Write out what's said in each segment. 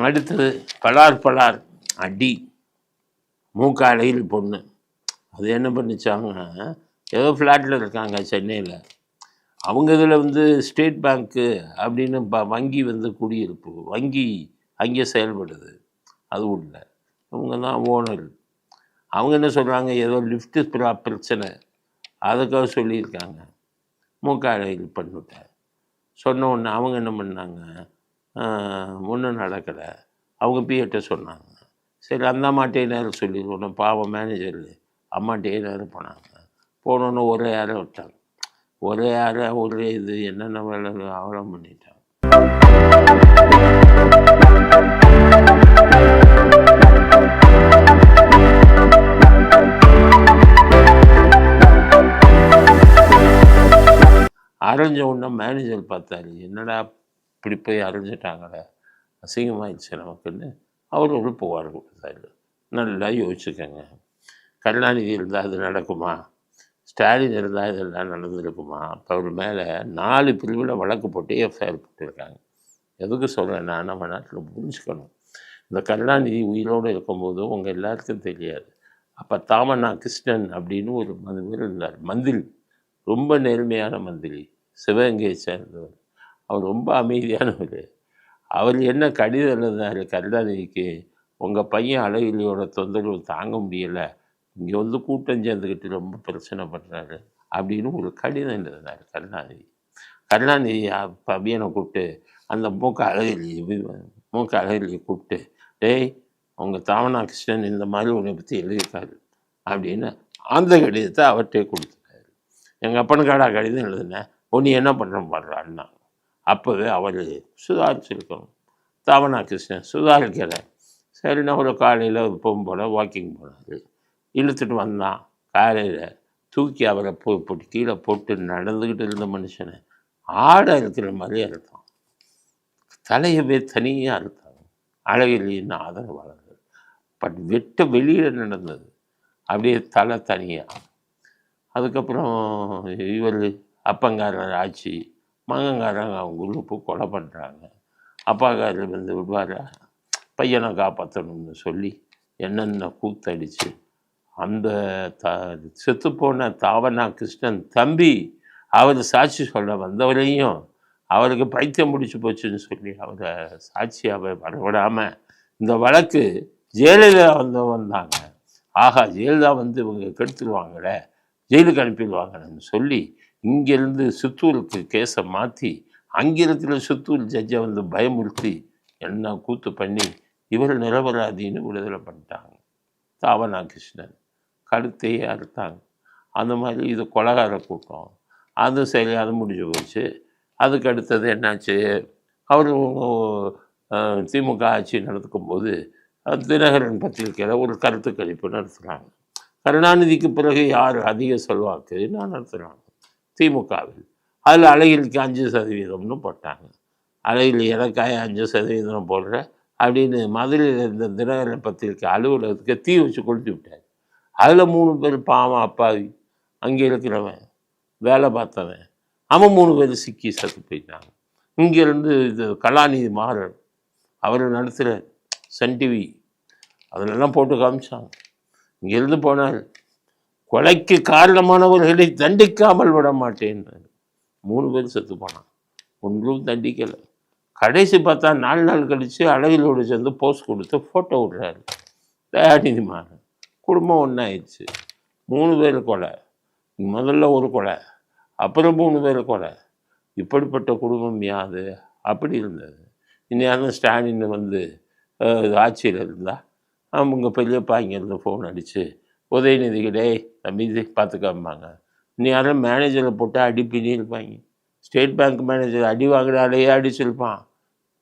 அடுத்தது பலார் பலார் அடி மூக்காலையில் பொண்ணு. அது என்ன பண்ணிச்சாங்க, ஏதோ ஃப்ளாட்டில் இருக்காங்க சென்னையில். அவங்க இதில் வந்து ஸ்டேட் பேங்க்கு அப்படின்னு வங்கி வந்து குடியிருப்பு வங்கி அங்கே செயல்படுது. அது உள்ள அவங்க தான் ஓனர். அவங்க என்ன சொல்கிறாங்க, ஏதோ லிஃப்ட்டு பிரச்சனை அதுக்காக சொல்லியிருக்காங்க. மூக்காலையில் பண்ணிவிட்டார். சொன்ன உடனே அவங்க என்ன பண்ணாங்க, ஒன்றும் நடக்கலை. அவங்க பிஏட்ட சொன்னாங்க. சரி அந்த அம்மாட்டே நேரம் சொல்லிடுவோம், பாவம் மேனேஜர் அம்மாட்டே நேரம் போனாங்க. போனோன்னு ஒரே யாரை விட்டாங்க. ஒரே யாரை ஒரே இது என்னென்ன வேலை அவலம் பண்ணிட்டாங்க. அரைஞ்ச உடனே மேனேஜர் பார்த்தாரு, என்னடா இப்படி போய் அரைஞ்சிட்டாங்களே, அசிங்கமாயிடுச்சு நமக்குன்னு அவர் ஒரு புகார் கொடுத்தாரு. நல்லா யோசிச்சுக்கோங்க, கருணாநிதி இருந்தால் அது நடக்குமா, ஸ்டாலின் இருந்தால் இதெல்லாம் நடந்திருக்குமா? இப்போ அவர் மேலே 4 பிரிவில் வழக்கு போட்டு எஃப்ஐஆர் போட்டிருக்காங்க. எதுக்கு சொல்கிறேன்னா, நம்ம நாட்டில் புரிஞ்சுக்கணும், இந்த கருணாநிதி உயிரோடு இருக்கும்போது உங்கள் எல்லாருக்கும் தெரியாது. அப்போ தாமண்ணா கிருஷ்ணன் அப்படின்னு ஒரு பேர் இருந்தார், மந்திரி, ரொம்ப நேர்மையான மந்திரி, சிவகங்கையை சேர்ந்தவர். அவர் ரொம்ப அமைதியானவர். அவர் என்ன கடிதம் எழுதினார் கருணாநிதிக்கு, உங்கள் பையன் அழகிரியோட தொந்தரவு தாங்க முடியலை, இங்கே வந்து கூட்டம் சேர்ந்துக்கிட்டு ரொம்ப பிரச்சனை பண்ணுறாரு அப்படின்னு ஒரு கடிதம் எழுதினார் கருணாநிதி. கருணாநிதி பையனை கூப்பிட்டு அந்த மூக்க அழகிரியை கூப்பிட்டு, டேய் உங்கள் தாமண்ணா கிருஷ்ணன் இந்த மாதிரி உன்னை பற்றி எழுதியிருக்காரு அப்படின்னு அந்த கடிதத்தை அவர்கிட்டே கொடுத்துட்டாரு. எங்கள் அப்பனுக்காடா கடிதம் எழுதுனேன், நீ என்ன பண்ணுறோம் பாடுறான்னா. அப்போவே அவர் சுதாரிச்சிருக்கணும். தாமண்ணா கிருஷ்ணன் சுதாரிக்கலை. சரி நான் ஒரு காலையில் போகும்போல் வாக்கிங் போனார், இழுத்துட்டு வந்தான். காலையில் தூக்கி அவரை போட்டு கீழே போட்டு நடந்துக்கிட்டு இருந்த மனுஷனை ஆடை இருக்கிற மாதிரி அறுத்தான். தலையவே தனியாக அறுத்தாங்க அழகிரின்னு ஆதரவாளர்கள். பட் வெட்ட வெளியில் நடந்தது, அப்படியே தலை தனியாக. அதுக்கப்புறம் இவர் அப்பங்காரர் ஆட்சி, மகங்காரங்க அவங்க குரூப்பு கொலை பண்ணுறாங்க. அப்பாக்காரர் வந்து விடுவார், பையனை காப்பாற்றணும்னு சொல்லி என்னென்ன கூத்தடிச்சு அந்த செத்துப்போன தாவண்ணா கிருஷ்ணன் தம்பி அவர் சாட்சி சொல்ல வந்தவரையும் அவருக்கு பைத்தியம் முடிச்சு போச்சுன்னு சொல்லி அவரை சாட்சியாக வரவிடாமல் இந்த வழக்கு ஜெயலலிதா வந்தாங்க. ஆகா ஜெயலலிதா வந்து இவங்க கெடுத்துருவாங்களே, ஜெயிலுக்கு அனுப்பிடுவாங்கன்னு சொல்லி இங்கேருந்து சித்தூருக்கு கேஸை மாற்றி அங்கே இருக்கிற சித்தூர் ஜட்ஜை வந்து பயமுறுத்தி என்ன கூத்து பண்ணி இவர் நிரபராதின்னு விடுதலை பண்ணிட்டாங்க. தாவண்ணா கிருஷ்ணன் கழுத்தையே அறுத்தாங்க. அந்த மாதிரி இது கொலகார கூட்டம். அது சரி, அது முடிஞ்சு போச்சு. அதுக்கு அடுத்தது என்னாச்சு, அவர் திமுக ஆட்சி நடத்துக்கும்போது தினகரன் பத்திரிக்கையில் ஒரு கருத்து கணிப்பு நடத்துகிறாங்க. கருணாநிதிக்கு பிறகு யார் அதிக செல்வாக்கு நான் நடத்துகிறாங்க திமுகவில். அதில் அழகிரிக்கு 5% போட்டாங்க. அழகிரி எனக்காக 5% போடுற அப்படின்னு மதுரையில் இருந்த தினகரன் பத்திரிக்கை அலுவலகத்துக்கு தீ வச்சு கொளுத்தி விட்டார். அதில் 3 பேர் பாவம் அப்பாவி, அங்கே இருக்கிறவன் வேலை பார்த்தவன், அவன் 3 பேர் சிக்கி செத்து போயிட்டாங்க. இங்கேருந்து இது கலாநிதி மாறன் அவர் நடத்துகிற சன் டிவி அதிலெல்லாம் போட்டு காமிச்சாங்க. இங்கேருந்து போனார், கொலைக்கு காரணமானவர்களை தண்டிக்காமல் விட மாட்டேன்றார். 3 பேர் செத்து போனான், ஒன்றும் தண்டிக்கலை. கடைசி பார்த்தா 4 நாள் கழித்து அழகிலோடு சேர்ந்து போஸ்ட் கொடுத்து ஃபோட்டோ விடுறாரு தயாநிதி மாறன். குடும்பம் ஒன்றாயிடுச்சு. 3 பேர் கொலை, முதல்ல ஒரு கொலை, அப்புறம் 3 பேர் கொலை. இப்படிப்பட்ட குடும்பம் யாது? அப்படி இருந்தது. இன்னும் ஸ்டாலின் வந்து ஆட்சியில் இருந்தால் அவங்க பெரியப்பா இங்கேருந்து ஃபோன் அடித்து உதயநிதிக்கு டேய் தம்பி பார்த்துக்காம்பாங்க. இன்னும் யாரும் மேனேஜரை போட்டு அடி பின்னிருப்பாங்க. ஸ்டேட் பேங்க் மேனேஜர் அடி வாங்கினாலேயே அடிச்சிருப்பான்.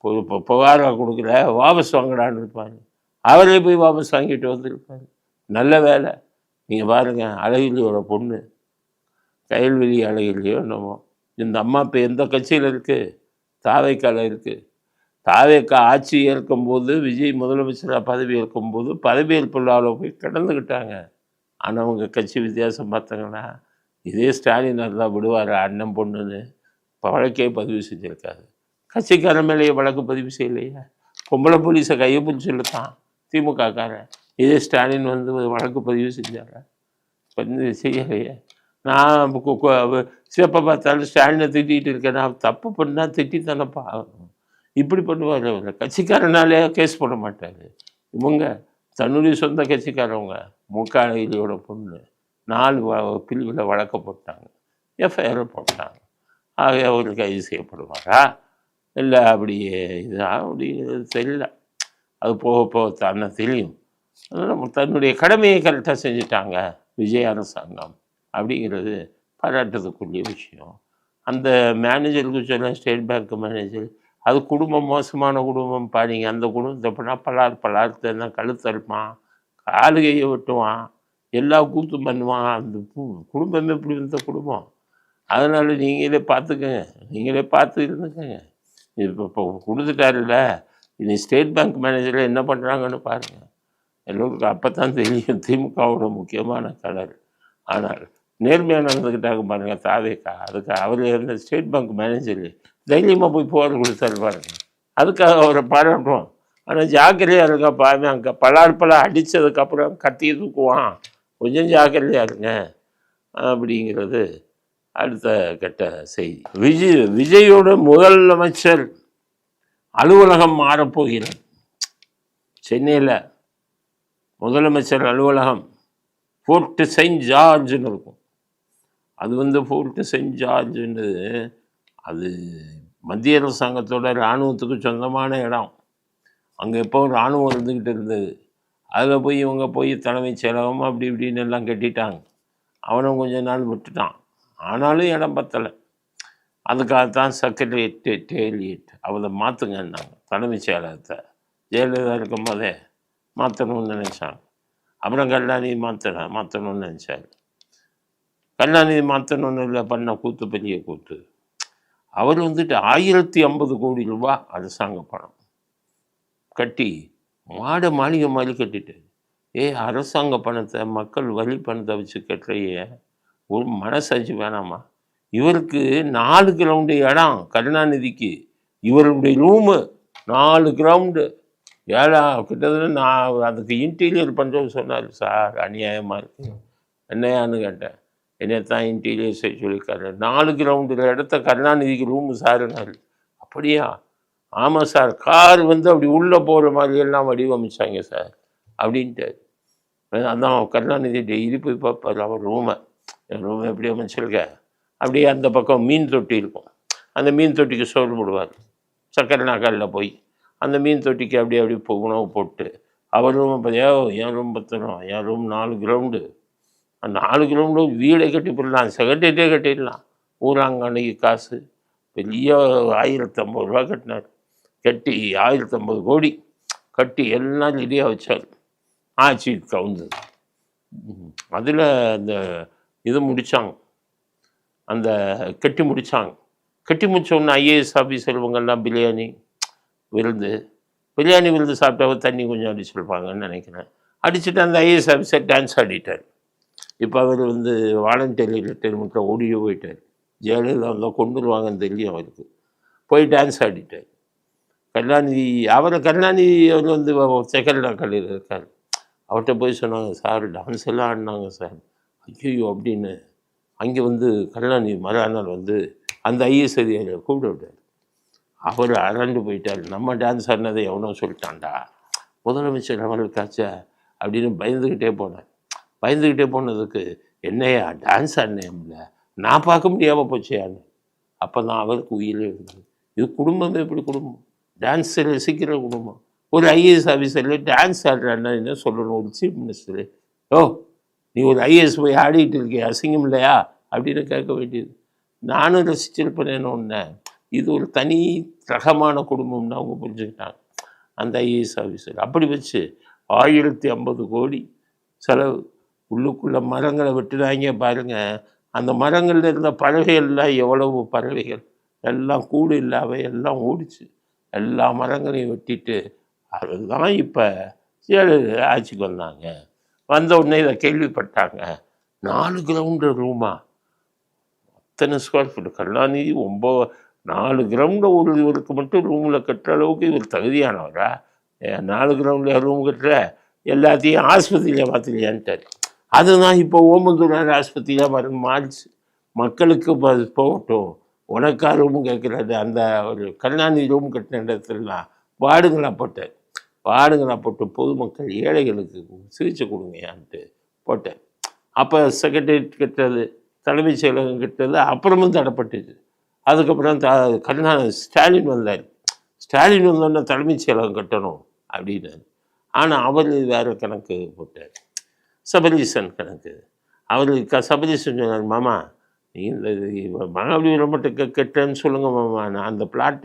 இப்போ புகாராக கொடுக்கல, வாபஸ் வாங்கிடான்னு இருப்பாங்க. அவரே போய் வாபஸ் வாங்கிட்டு வந்திருப்பாங்க. நல்ல வேலை. நீங்கள் பாருங்கள், அழகிரியோட பொண்ணு கயல்வெளி அழகிரிலையோ என்னமோ, இந்த அம்மா இப்போ எந்த கட்சியில் இருக்குது? தாவேக்கால இருக்குது. தாவேக்கா ஆட்சி ஏற்கும்போது விஜய் முதலமைச்சராக பதவி ஏற்கும்போது பதவியேற்பு விழாவில் போய் கிடந்துக்கிட்டாங்க. ஆனால் அவங்க கட்சி வித்தியாசம் பார்த்தாங்கன்னா, இதே ஸ்டாலின் இருந்தால் விடுவார் அண்ணன் பொண்ணுன்னு இப்போ வழக்கே பதிவு செஞ்சுருக்காரு. கட்சிக்காரன் மேலேயே வழக்கு பதிவு செய்யலையா? பொம்பளை போலீஸை கையை பிடிச்சி இழுத்தான் திமுகக்காரன். இதே ஸ்டாலின் வந்து வழக்கு பதிவு செஞ்சாங்க. வந்து செய்யலையே. நான் எப்போ பார்த்தாலும் ஸ்டாலினை திட்டிகிட்டு இருக்கேன். நான் தப்பு பண்ணால் திட்டி தானப்பா ஆகணும். இப்படி பண்ணுவார் அவர். கட்சிக்காரனாலே கேஸ் போட மாட்டார். இவங்க தன்னுடைய சொந்த கட்சிக்காரவங்க முக்காலியோட பொண்ணு 4 பிரிவில் வழக்க போட்டாங்க, எஃப்ஐஆர் போட்டாங்க. ஆக அவர் கைது செய்யப்படுவாரா இல்லை அப்படியே இதுதான் அப்படிங்கிறது தெரியல. அது போக போக தானே தெரியும். அதனால் தன்னுடைய கடமையை கரெக்டாக செஞ்சுட்டாங்க விஜய் அரசாங்கம் அப்படிங்கிறது பாராட்டுறதுக்குரிய விஷயம். அந்த மேனேஜருக்கு சொல்ல, ஸ்டேட் பேங்க் மேனேஜர், அது குடும்பம் மோசமான குடும்பம் பாடிங்க. அந்த குடும்பத்தை பண்ணால் பலார்த்தா கழுத்தறுப்பான், காலுகையை வெட்டுவான், எல்லா கூத்தும் பண்ணுவான். அந்த குடும்பமே இப்படி இருந்த குடும்பம். அதனால் நீங்களே பார்த்துக்கங்க, நீங்களே பார்த்து இருந்துக்கங்க. இப்போ கொடுத்துட்டாருல்ல, இனி ஸ்டேட் பேங்க் மேனேஜரில் என்ன பண்ணுறாங்கன்னு பாருங்கள். எல்லோருக்கும் அப்போ தான் தெரியும் திமுகவோட முக்கியமான கலர். ஆனால் நேர்மையாக நடந்துக்கிட்டாங்க பாருங்கள் தாவேக்கா. அதுக்கு அவர் இருந்த ஸ்டேட் பேங்க் மேனேஜர் தைரியமாக போய் புகார் கொடுத்தாரு பாருங்கள். அதுக்காக அவரை பாராட்டுவோம். ஆனால் ஜாக்கிரதையாக இருங்க பாருங்க. அங்கே பலார் அடித்ததுக்கப்புறம் கத்தியை தூக்குவான், கொஞ்சம் ஜாக்கிரதையாக இருங்க அப்படிங்கிறது அடுத்த கட்ட செய்தி. விஜயோட முதலமைச்சர் அலுவலகம் மாறப்போகிறது. சென்னையில் முதலமைச்சர் அலுவலகம் ஃபோர்ட் செயின்ட் ஜார்ஜ்னு இருக்கும். அது வந்து ஃபோர்ட் செயின்ட் ஜார்ஜ்ன்றது அது மத்திய அரசாங்கத்தோட இராணுவத்துக்கு சொந்தமான இடம். அங்கே எப்போ இராணுவம் இருந்துக்கிட்டு இருந்தது. அதில் போய் இவங்க போய் தலைமைச் செயலகம் அப்படி இப்படின்னு எல்லாம் கட்டிட்டாங்க. அவனும் கொஞ்ச நாள் விட்டுட்டான். ஆனாலும் இடம் பத்தலை. அதுக்காகத்தான் செக்ரட்டேரியட் அவரை மாற்றுங்கன்னாங்க. தலைமைச் செயலகத்தை ஜெயலலிதா இருக்கும் போதே மாற்றணும்னு நினச்சாங்க. அப்புறம் கருணாநிதி மாற்றணும்னு நினச்சார். கருணாநிதி மாற்றணும்னு இல்லை, பண்ண கூத்து பெரிய கூத்து. அவர் வந்துட்டு 1050 கோடி ரூபாய் அரசாங்க பணம் கட்டி மாளிகை மாதிரி கட்டிட்டு, அரசாங்க பணத்தை மக்கள் வரி பணத்தை வச்சு கட்டுறைய ஒரு மனசாட்சி வேணாமா? இவருக்கு 4 கிரவுண்டு இடம், கருணாநிதிக்கு இவருடைய ரூமு 4 கிரவுண்டு. கிட்டத்தட்ட நான் அதுக்கு இன்டீரியர் பண்ணுறது சொன்னார். சார் அநியாயமாக இருக்கு, என்னையான்னு கேட்டேன். என்னைத்தான் இன்டீரியர் செய்ய சொல்லியிருக்காரு. 4 கிரவுண்டு இடத்த கருணாநிதிக்கு ரூமு சாருனார். அப்படியா? ஆமாம் சார், கார் வந்து அப்படி உள்ளே போகிற மாதிரியெல்லாம் வடிவமைச்சாங்க சார் அப்படின்ட்டு. அதான் கருணாநிதி டெய்லி போய் பார்ப்பார் அவர் ரூமை. என் ரூமை எப்படி அமைச்சிருக்க, அப்படியே அந்த பக்கம் மீன் தொட்டி இருக்கும், அந்த மீன் தொட்டிக்கு சோறு போடுவார். சக்கரை நாக்காலில் போய் அந்த மீன் தொட்டிக்கு அப்படியே உணவு போட்டு அவர் ரூமை பார்த்தியா, என் ரூம் பத்திரம், என் ரூம் 4 கிரவுண்டு. அந்த 4 கிரவுண்டு வீடை கட்டி போடலாம், செக்ரட்டரியே கட்டிடலாம். ஊராங்கன்னைக்கு காசு பெரிய 1050 ரூபா கட்டினார். கட்டி 1050 கோடி கட்டி எல்லாம் ரெடியாக வச்சார். ஆட்சி கவுந்தது. அதில் அந்த இது முடித்தாங்க, அந்த கட்டி முடித்தாங்க. கட்டி முடித்தோடனே ஐஏஎஸ் ஆஃபீஸர் இவங்கெல்லாம் பிரியாணி விருந்து சாப்பிட்டா தண்ணி கொஞ்சம் அடிச்சுருப்பாங்கன்னு நினைக்கிறேன். அடிச்சுட்டு அந்த ஐஏஎஸ் ஆஃபீஸர் டான்ஸ் ஆடிட்டார். இப்போ அவர் வந்து வாலண்டரி ரிட்டைர்மெண்ட்டில் ஓடியோ போயிட்டார். ஜெயலலிதா வந்தால் கொண்டு வருவாங்கன்னு தெரியும் அவருக்கு. போய் டான்ஸ் ஆடிட்டார். கருணாநிதி அவர் வந்து செகண்ட் கல்லியில் இருக்கார். அவர்கிட்ட போய் சொன்னாங்க, சார் டான்ஸ் எல்லாம் ஆடினாங்க சார். ஐயோ அப்படின்னு அங்கே வந்து கருணாநிதி மறுநாள் வந்து அந்த ஐஏஎஸ் அதிகாரியை கூப்பிட்டு விட்டார். அவர் அரண்டு போயிட்டார். நம்ம டான்ஸ் ஆடினதை எவனோ சொல்லிட்டான்டா, முதலமைச்சர் அவர்களுக்காச்சா அப்படின்னு பயந்துக்கிட்டே போனதுக்கு என்னையா டான்ஸ் ஆடினேன்ல, நான் பார்க்க முடியாமல் போச்சேன்னு. அப்போ தான் அவருக்கு உயிரே இருந்தது. இது குடும்பமே எப்படி குடும்பம், டான்ஸ் ரசிக்கிற குடும்பம். ஒரு ஐஏஎஸ் ஆஃபீஸரில் டான்ஸ் ஆடுறான்னா என்ன சொல்லணும்? ஒரு சீஃப் மினிஸ்டரு, நீ ஒரு ஐஏஎஸ் போய் ஆடிட்டு இருக்கிய, அசிங்கம் இல்லையா அப்படின்னு கேட்க வேண்டியது. நானும் ரசிச்சிருப்பேன்னு ஒன்று. இது ஒரு தனி ரகமான குடும்பம்னு அவங்க புரிஞ்சுக்கிட்டாங்க. அந்த ஐஏஎஸ் ஆஃபீஸர் அப்படி வச்சு 1050 கோடி செலவு. உள்ளுக்குள்ளே மரங்களை வெட்டுறாங்க பாருங்கள். அந்த மரங்களில் இருந்த பறவைகள்லாம் எவ்வளவு பறவைகள் எல்லாம் கூடு இல்லாம எல்லாம் ஓடிச்சு. எல்லா மரங்களையும் வெட்டிட்டு அதுதான் இப்போ ஜெயலலிதா ஆட்சிக்கு வந்தாங்க. வந்த உடனே இதை கேள்விப்பட்டாங்க. 4 கிரவுண்டு ரூமா, அத்தனை ஸ்கொயர் ஃபீட். கருணாநிதி 4 கிரவுண்டில் ஒருவருக்கு மட்டும் ரூமில் கட்டுற அளவுக்கு இவர் தகுதியானவரா? 4 கிரவுண்டில் ரூம் கட்டுற, எல்லாத்தையும் ஆஸ்பத்திரியில் பார்த்துக்கலையான்ட்டார். அதுதான் இப்போ ஓமந்தூரார் ஆஸ்பத்திரியாக மாறிச்சு. மக்களுக்கு போகட்டும், உனக்கா ரூம் கேட்குறது. அந்த ஒரு கருணாநிதி ரூம் கட்டின இடத்துலலாம் வார்டுங்களா போட்டார். வார்டுங்களா போட்டு பொதுமக்கள் ஏழைகளுக்கு சிகிச்சை கொடுங்கயான்ட்டு போட்டார். அப்போ செக்ரட்டரியேட் கட்டுறது, தலைமைச் செயலகம் கட்டுறது அப்புறமும் தடைப்பட்டுச்சு. அதுக்கப்புறம் ஸ்டாலின் வந்தார். ஸ்டாலின் வந்தோடனே தலைமைச் செயலகம் கட்டணும் அப்படின்னாரு. ஆனால் அவர் வேறு கணக்கு போட்டார், சபரீசன் கணக்கு. அவர் சபரீசன் சொன்னார், மாமா நீங்கள் இந்த மகாபலிபுரம் மட்டும் கட்டுறேன்னு சொல்லுங்கள் மாமா, நான் அந்த பிளாட்